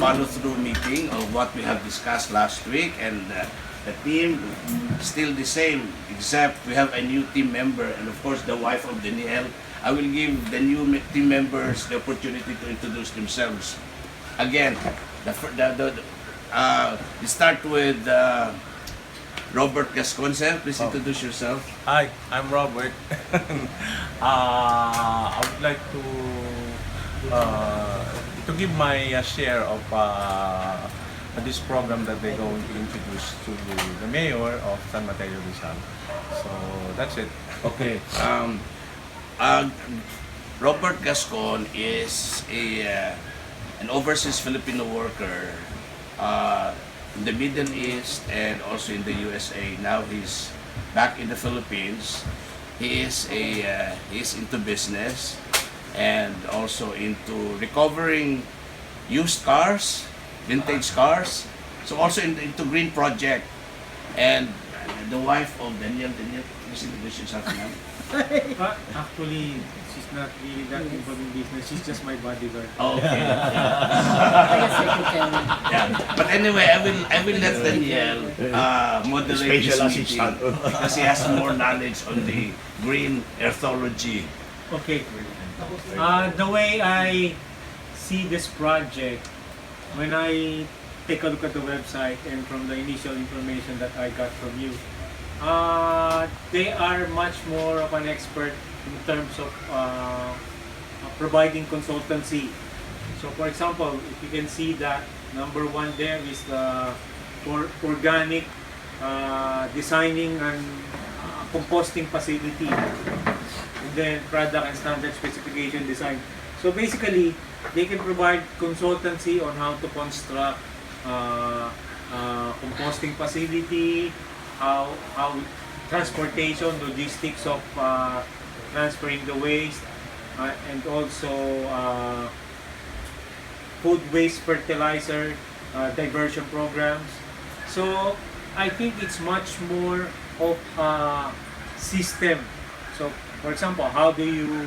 follow-through meeting of what we have discussed last week, and the team still the same, except we have a new team member, and of course the wife of Daniel. I will give the new team members the opportunity to introduce themselves. Again, we start with Robert Gascon, sir. Please introduce yourself. Hi, I'm Robert. I would like to give my share of this program that they're going to introduce to the mayor of San Mateo Rizal. So that's it. Okay. Robert Gascon is an overseas Filipino worker in the Middle East and also in the USA. Now he's back in the Philippines. He is into business and also into recovering used cars, vintage cars. So also into green project. And the wife of Daniel, please introduce yourself now. Actually, she's not really that involved in business. She's just my bodyguard. Oh, okay. I guess I could tell you. Yeah. But anyway, I will let Daniel moderate this meeting because he has more knowledge on the Green Earthology. Okay. The way I see this project, when I take a look at the website and from the initial information that I got from you, they are much more of an expert in terms of providing consultancy. So for example, if you can see that number one there is the organic designing and composting facility, and then product and standard specification design. So basically, they can provide consultancy on how to construct composting facility, how transportation, logistics of transferring the waste, and also food waste fertilizer diversion programs. So I think it's much more of a system. So for example, how do you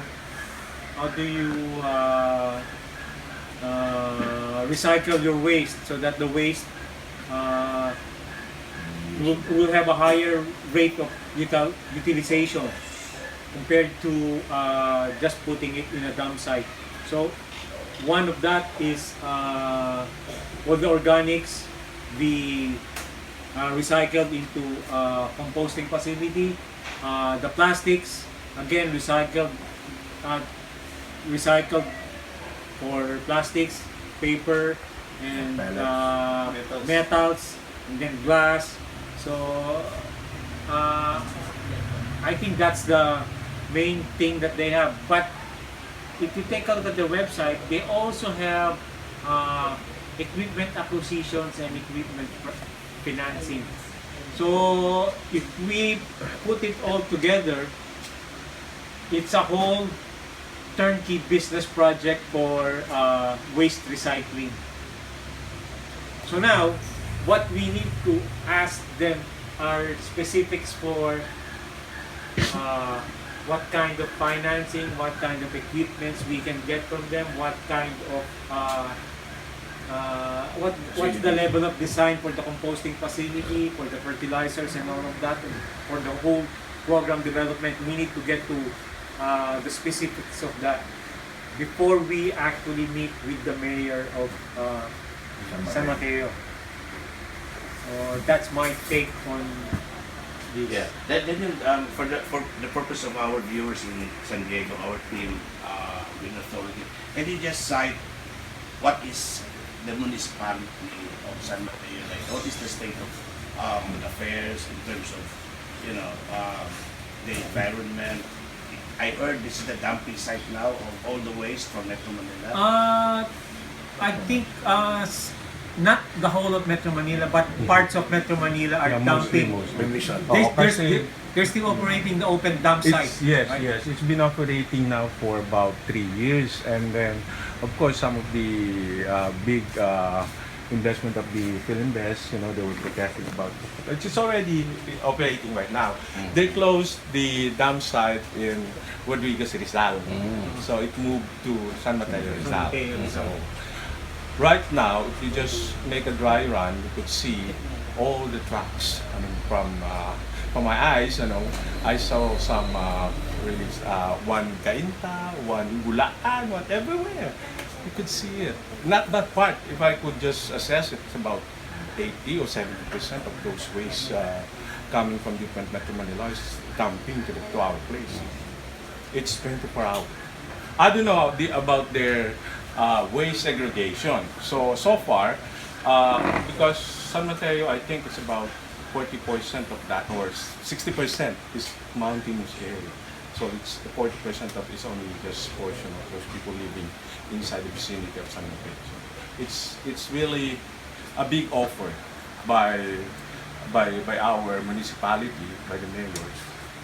recycle your waste so that the waste will have a higher rate of utilization compared to just putting it in a dump site. So one of that is all the organics be recycled into composting facility. The plastics, again, recycled for plastics, paper, and metals, and then glass. So I think that's the main thing that they have. But if you take a look at their website, they also have equipment acquisitions and equipment financing. So if we put it all together, it's a whole turnkey business project for waste recycling. So now, what we need to ask them are specifics for what kind of financing, what kind of equipments we can get from them, what kind of what's the level of design for the composting facility, for the fertilizers and all of that, and for the whole program development. We need to get to the specifics of that before we actually meet with the mayor of San Mateo. So that's my take on this. Yeah. Then for the purpose of our viewers in San Diego, our team, Green Authority, can you just cite what is the municipality of San Mateo like? What is the state of affairs in terms of the environment? I heard this is the dumping site now of all the waste from Metro Manila. I think not the whole of Metro Manila, but parts of Metro Manila are dumping. They're still operating the open dump site. Yes, right? yes. It's been operating now for about 3 years, and then of course some of the big investment of the Philinvest, they were protesting about it. It's already operating right now. They closed the dump site in Rodriguez Rizal, so it moved to San Mateo Rizal. So right now, if you just make a dry run, you could see all the trucks. I mean, from my eyes, I saw some really one Cainta, one Bulaan, one everywhere. You could see it. Not that part. If I could just assess it, it's about 80 or 70% of those waste coming from different Metro Manila is dumping to our place. It's 24 hours. I don't know about their waste segregation. So far, because San Mateo, I think it's about 40% of that, or 60% is mountainous area. So it's the 40% of is only just portion of those people living inside the vicinity of San Mateo. So it's really a big offer by our municipality, by the mayors,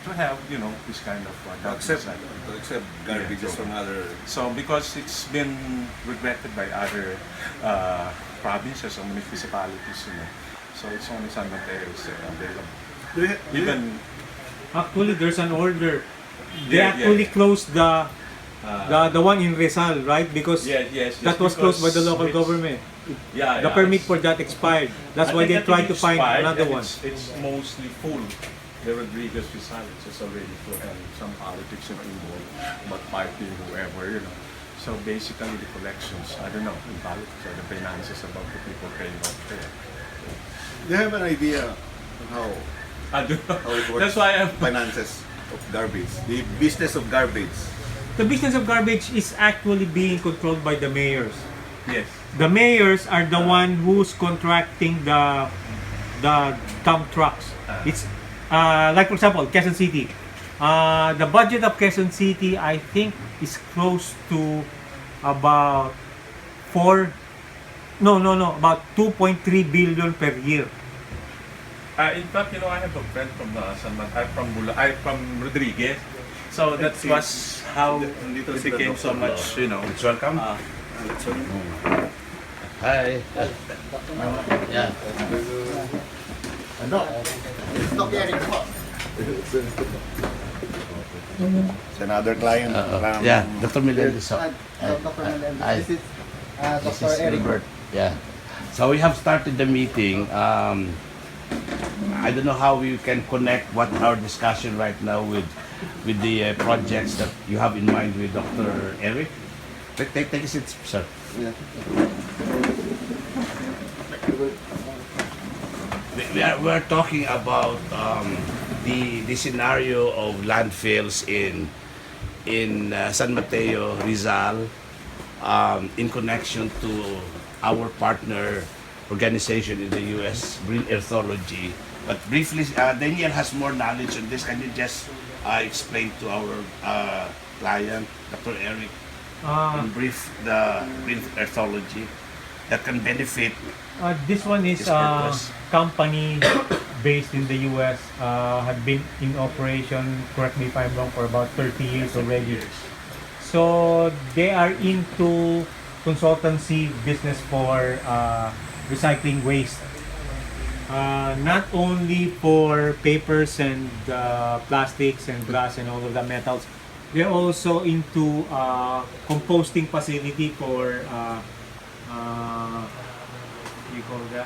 to have this kind of Except garbage from other. So because it's been regretted by other provinces or municipalities, so it's only San Mateo is available. Even Actually, there's an order. They Yeah, actually yeah. closed the one in Rizal, right? Because yes, that was closed by the local government. The permit for that expired. That's why they tried to find another one. It's mostly full. The Rodriguez Rizal, it's already full, and some politics are involved about parking, whoever, So basically the collections, I don't know, in politics or the finances about the people paying off there. Do you have an idea of how I don't know. it works? That's why I'm Finances of garbage, the business of garbage. The business of garbage is actually being controlled by the mayors. yes. The mayors are the one who's contracting the dump trucks. It's like, for example, Quezon City. The budget of Quezon City, I think, is close to about about 2.3 billion per year. In fact, I have a friend from from Rodriguez. So that see. was how Dito it sila, became so Dr. much, It's welcome. Hi. Yeah. It's another client. Yeah, Dr. Millendez. Dr. Millendez. Hi. This is This Dr. is Eric. Robert. Yeah. So we have started the meeting. I don't know how we can connect what our discussion right now with the projects that you have in mind with Dr. Eric. Take a seat, sir. Yeah. We're talking about the scenario of landfills in San Mateo, Rizal, in connection to our partner organization in the U.S., Green Earthology. But briefly, Daniel has more knowledge on this. Can you just explain to our client, Dr. Eric, in brief, the Green Earthology that can benefit? This one is This purpose. company based in the US, had been in operation, correct me if I'm wrong, for about 30 years already. So they are into consultancy business for recycling waste. Not only for papers and plastics and glass and all of the metals, they're also into composting facility for what do you call that?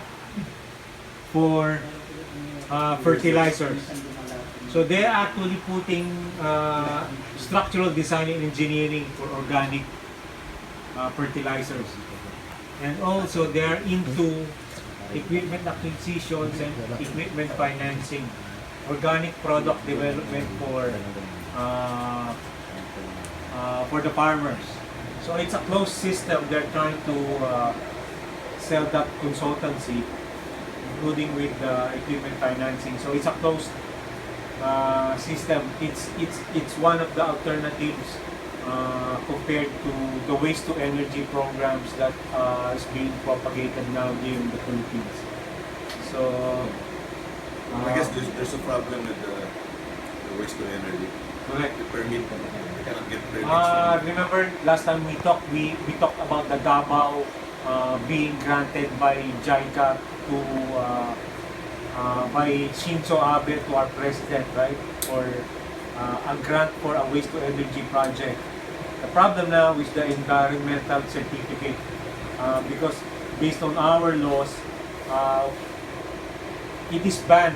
For fertilizers. So they're actually putting structural design and engineering for organic fertilizers. And also they're into equipment acquisitions and equipment financing, organic product development for the farmers. So it's a closed system. They're trying to sell that consultancy, including with equipment financing. So it's a closed system. It's one of the alternatives compared to the waste to energy programs that is being propagated now here in the Philippines. So I guess there's a problem with the waste to energy. correct. The permit, they cannot get permits. Remember last time we talked about the Davao being granted by JICA to by Shinzo Abe to our president, right? For a grant for a waste to energy project. The problem now is the environmental certificate. because based on our laws, it is banned,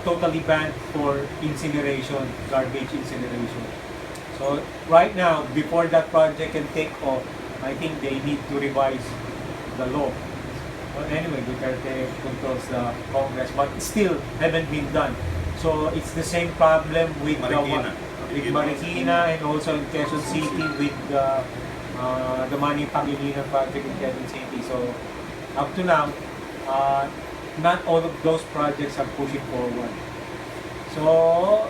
totally banned for incineration, garbage incineration. So right now, before that project can take off, I think they need to revise the law. But anyway, Duterte controls the Congress, but still haven't been done. So it's the same problem with Marikina. with Marikina and also in Quezon City with the Manny Pangilinan project in Quezon City. So up to now, not all of those projects are pushing forward. So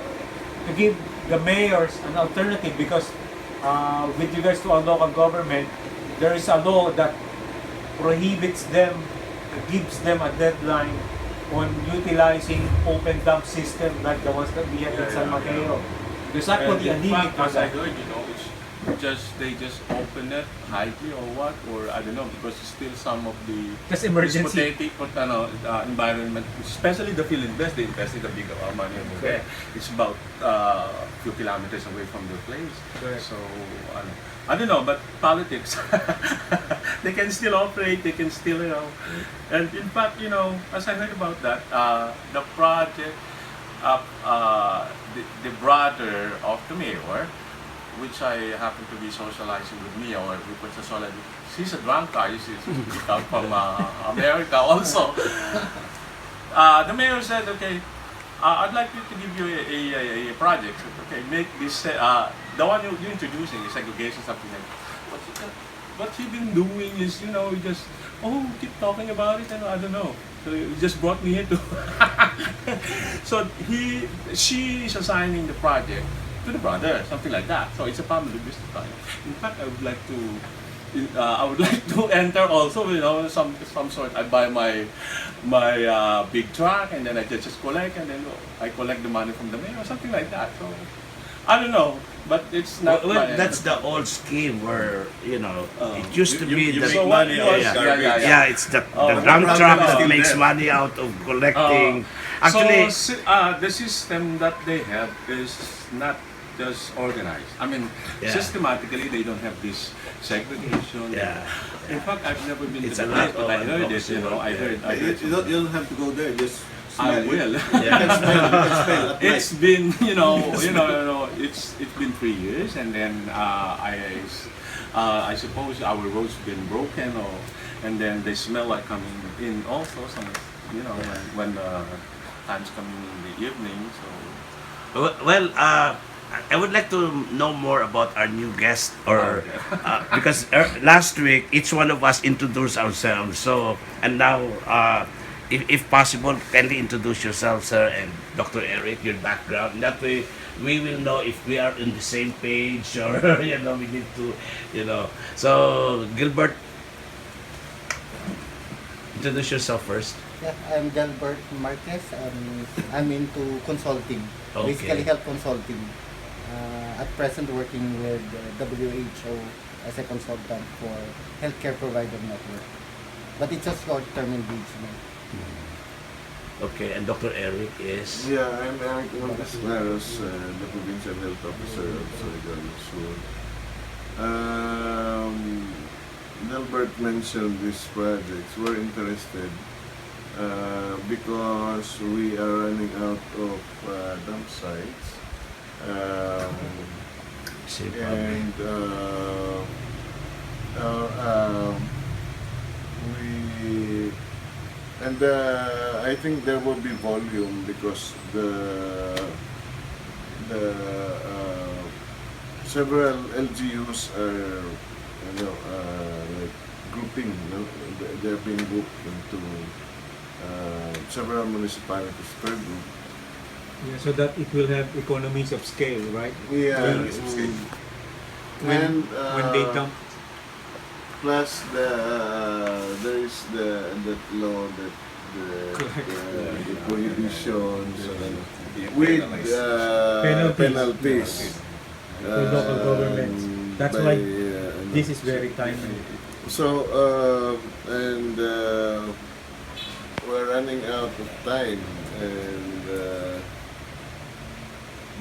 to give the mayors an alternative, because with regards to our local government, there is a law that prohibits them, gives them a deadline on utilizing open dump system like the ones that we have in San Mateo. There's actually a And limit in fact, for as I that. heard, they just open it hightly or what, or I don't know, because still some of the Just emergency. environment, especially the field invest, they invested a big amount of money over there. It's about few kilometers away from the place. Correct. So I don't know, but politics, they can still operate, they can still, and in fact, as I heard about that, the project, the brother of the mayor, which I happen to be socializing with me, or we put socializing. She's a drunkard. She's out from America also. The mayor said, okay, I'd like you to give you a project. Okay, make this, the one you're introducing is segregation, something like that. What he been doing is, just, keep talking about it, and I don't know. So he just brought me here to. So she is assigning the project to the brother, something like that. So it's a family business plan. In fact, I would like to enter also, some sort. I buy my big truck, and then I just collect, and then I collect the money from the mayor, or something like that. So I don't know, but it's not. Well, my- that's the old scheme where it used to be you that make what money it on was- garbage. yeah, it's the Oh, dump the truck problem is that still makes there. money out of collecting. Actually, the system that they have is not just organized. I mean, Yeah. systematically they don't have this segregation. Yeah, In fact, I've never been It's to a the lot place, but I of heard it. uncomfortable, I heard. I You, heard you don't have to go there. Just smell I it. will. You can smell. You can smell at night. It's been, it's been 3 years, and then I suppose our roads been broken, and then they smell like coming in also. Some, when times coming in the evening. So well, I would like to know more about our new guest, or because last week each one of us introduced ourselves. So and now, if possible, kindly introduce yourself, sir, and Dr. Eric, your background. That way, we will know if we are in the same page, or we need to, So Gilbert, introduce yourself first. Yeah, I'm Gilbert Marquez. I'm into consulting, Okay. basically health consulting. At present, working with WHO as a consultant for healthcare provider network. But it's a short-term engagement. Okay, and Dr. Eric is. Yeah, I'm Eric Montes, the Provincial Health Officer of Surigao del Sur. Nelbert mentioned these projects. We're interested because we are running out of dump sites. Same problem. And I think there will be volume because the several LGUs are like grouping. They're being grouped into several municipalities per group. Yeah, so that it will have economies of scale, right? Yeah, When they dump. Plus there is that law that the prohibitions with penalties For local governments. That's by, why ano. this is very timely. So we're running out of time, and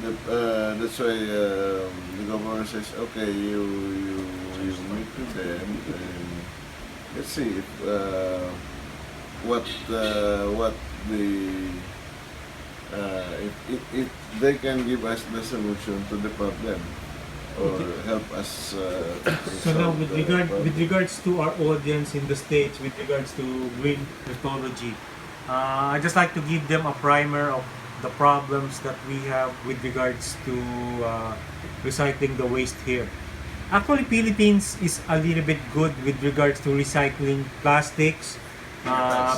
that's why the governor says, okay, you meet with them, and let's see what the if they can give us the solution to the problem or help us So now, solve with the problem. regards to our audience in the States, with regards to Green Earthology, I just like to give them a primer of the problems that we have with regards to recycling the waste here. Actually, Philippines is a little bit good with regards to recycling plastics,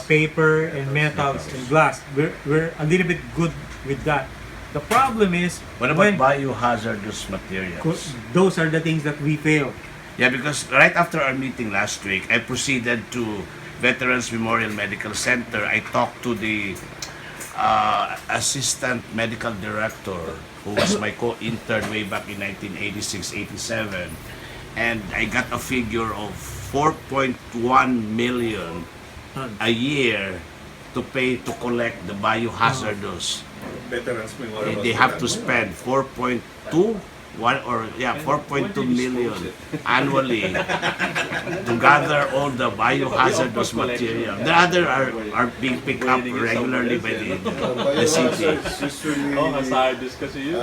paper, and metals and glass. We're a little bit good with that. The problem is What about biohazardous materials? those are the things that we fail. Yeah, because right after our meeting last week, I proceeded to Veterans Memorial Medical Center. I talked to the assistant medical director who was my co-intern way back in 1986-87, and I got a figure of 4.1 million a year to pay to collect the biohazardous. Veterans Memorial They have to spend 4.2 million annually to gather all the biohazardous material. The other are being picked up regularly by the city. Usually, hazardous kasi yun.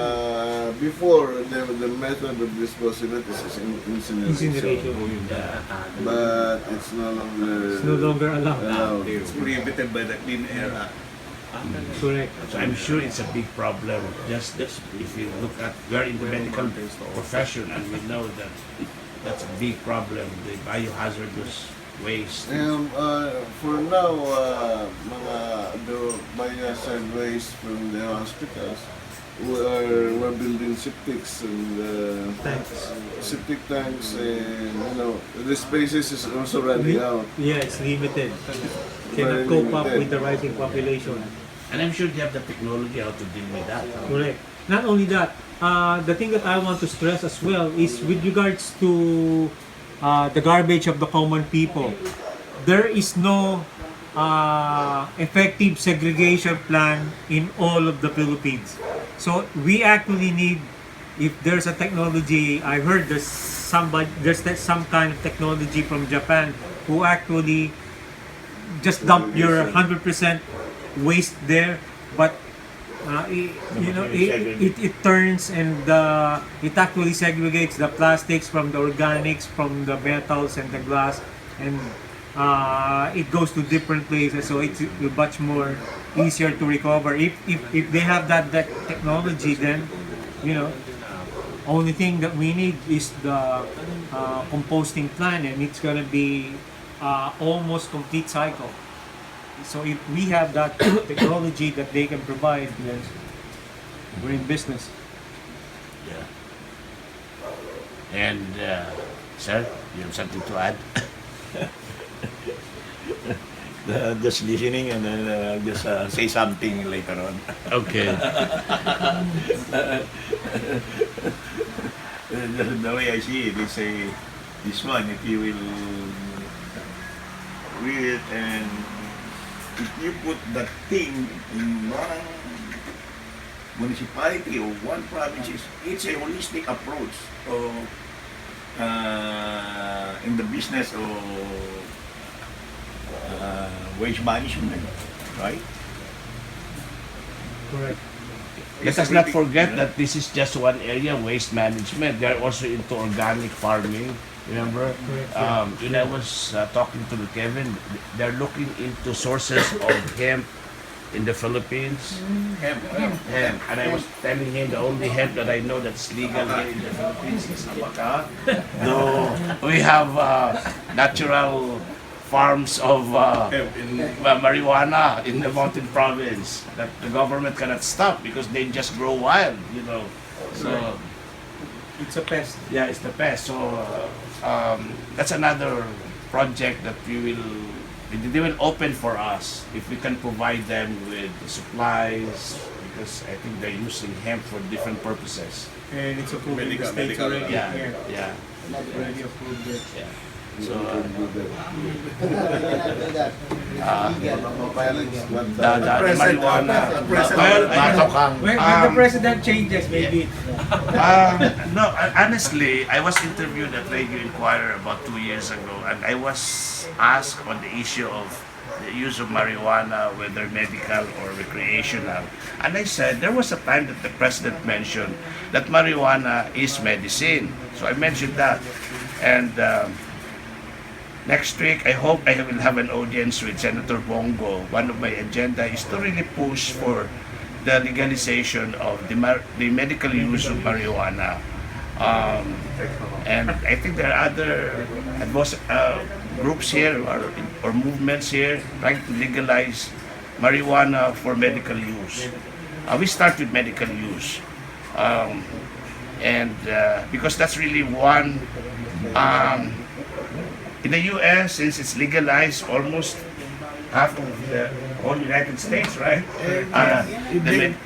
before the method of disposal is incineration, but it's no longer allowed. It's prohibited by the Clean Air Act. Correct. So I'm sure it's a big problem. Just if you look at, we're in the medical profession and we know that that's a big problem, the biohazardous waste. For now, the biohazard waste from the hospitals, we're building septics and septic tanks, and the spaces is also running out. Yeah, it's limited. Very Cannot cope up limited. with the rising population. And I'm sure they have the technology how to deal with that. Correct. Not only that, the thing that I want to stress as well is with regards to the garbage of the common people. There is no effective segregation plan in all of the Philippines. So we actually need, if there's a technology, I heard there's some kind of technology from Japan who actually just dump your 100% waste there, but it turns and it actually segregates the plastics from the organics, from the metals and the glass, and it goes to different places, so it's much more easier to recover. If they have that technology, then only thing that we need is the composting plan, and it's gonna be almost complete cycle. So if we have that technology that they can provide, then we're in business. Yeah. And sir, you have something to add? Just listening and then just say something later on. Okay. The way I see it is this one, if you will read it and if you put that thing in one municipality or one province, it's a holistic approach in the business of waste management, right? Correct. Let us not forget that this is just one area, waste management. They are also into organic farming. Remember, when I was talking to Kevin, they're looking into sources of hemp in the Philippines. Hemp. Hemp. And I was telling him the only hemp that I know that's legal here in the Philippines is abaca. Though we have natural farms of marijuana in the mountain province that the government cannot stop because they just grow wild, So It's a pest. yeah, it's the pest. So that's another project that they will open for us if we can provide them with supplies, because I think they're using hemp for different purposes. And it's approved in the States Medical. already. Yeah, yeah. Already approved it. Yeah. So, You can do that. You cannot do that. Illegal. My parents want the marijuana. Well, When the president changes, maybe. no, honestly, I was interviewed at Radio Inquirer about 2 years ago, and I was asked on the issue of the use of marijuana, whether medical or recreational. And I said there was a time that the president mentioned that marijuana is medicine. So I mentioned that. And next week, I hope I will have an audience with Senator Bongo. One of my agenda is to really push for the legalization of the medical use of marijuana. And I think there are other groups here or movements here trying to legalize marijuana for medical use. We start with medical use. Because that's really one, in the U.S., since it's legalized, almost half of the whole United States, right? If they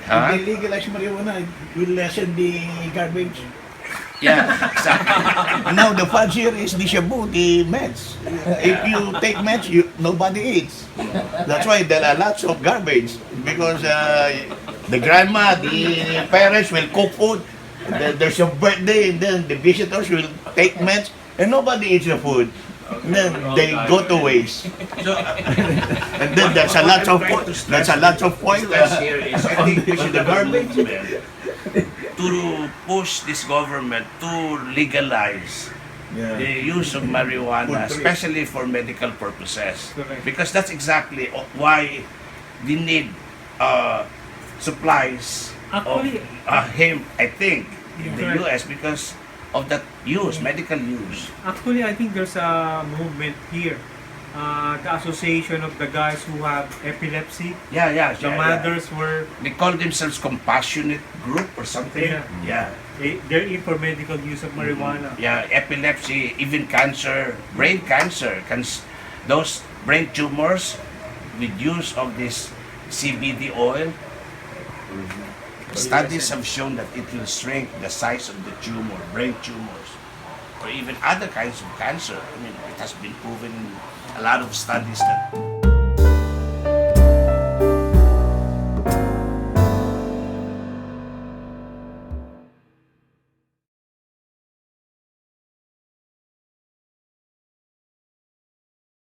legalize marijuana, it will lessen the garbage. Yeah, exactly. Now the fudge here is the shabu, the meds. If you take meds, nobody eats. That's why there are lots of garbage because the grandma, the parents will cook food. There's a birthday, and then the visitors will take meds, and nobody eats the food. And then they go to waste. So, And then there's a lot of oil. here is I think we should have a movement to push this government to legalize the use of marijuana, especially for medical purposes. Because that's exactly why we need supplies Actually, of hemp, I think, in the US because of that use, medical use. Actually, I think there's a movement here. The association of the guys who have epilepsy. The mothers were. They call themselves compassionate group or something. They're in for medical use of marijuana. Yeah, epilepsy, even cancer, brain cancer, those brain tumors with use of this CBD oil. Studies have shown that it will shrink the size of the tumor, brain tumors, or even other kinds of cancer. I mean, it has been proven in a lot of studies that